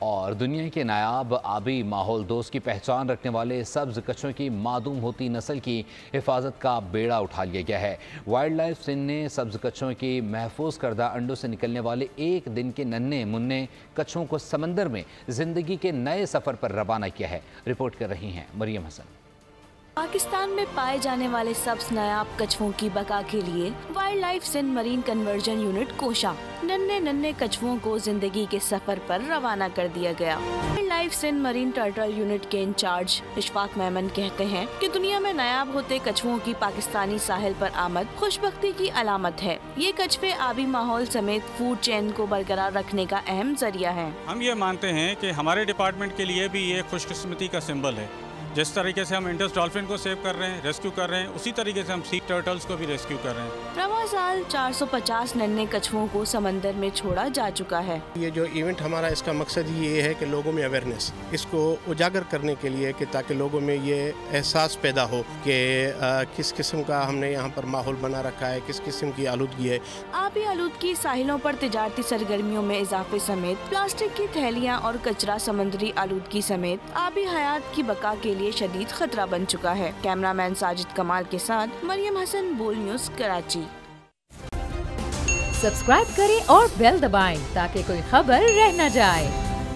اور دنیا کے نایاب آبی ماحول دوست کی پہچان رکھنے والے سبز کچھووں کی معدوم ہوتی نسل کی حفاظت کا بیڑا اٹھا لیا گیا ہے۔ وائلڈ لائف سندھ نے سبز کچھووں کی محفوظ کردہ انڈوں سے نکلنے والے ایک دن کے ننھے منھے کچھووں کو سمندر میں زندگی کے نئے سفر پر روانہ کیا ہے۔ رپورٹ کر رہی ہیں مریم حسن۔ پاکستان میں پائے جانے والے سبز نایاب کچھووں کی بقا کے لیے wild life Sindh marine conservation unit کوشاں ننھے کچھووں کو زندگی کے سفر پر روانہ کر دیا گیا۔ Wild life Sindh marine turtle unit کے انچارج اشفاق میمن کہتے ہیں کہ دنیا میں نایاب ہوتے کچھووں کی پاکستانی ساحل پر آمد خوش بختی کی علامت ہے۔ یہ کچھوے آبی ماحول سمیت فوڈ چین کو برقرار رکھنے کا اہم ذریعہ ہے۔ ہم یہ مانتے ہیں کہ ہمارے ڈپارٹمنٹ کے لیے بھی یہ خوش قسمتی کا سمبل ہے۔ جس طریقے سے ہم انڈس ڈالفن کو سیو کر رہے ہیں، ریسکیو کر رہے ہیں، اسی طریقے سے ہم سی ٹرٹلز کو بھی ریسکیو کر رہے ہیں۔ رواں سال 450 ننھے کچھووں کو سمندر میں چھوڑا جا چکا ہے۔ یہ جو ایونٹ ہمارا اس کا مقصد یہ ہے کہ لوگوں میں اویئرنیس اس کو اجاگر کرنے کے لیے کہ تاکہ لوگوں میں یہ احساس پیدا ہو کہ کس قسم کا ہم نے یہاں پر ماحول بنا رکھا ہے، کس قسم کی آلودگی ہے۔ آبی آلودگی ساحلوں پر تجارتی سرگرمیوں میں اضافے سمیت پلاسٹک کی تھیلیاں اور کچرا سمندری آلودگی سمیت آبی حیات کی بقا کے لیے شدید خطرہ بن چکا ہے۔ کیمرہ مین ساجد کمال کے ساتھ مریم حسن، بول نیوز، کراچی۔ سبسکرائب کریں اور بیل دبائیں تاکہ کوئی خبر رہ نہ جائے۔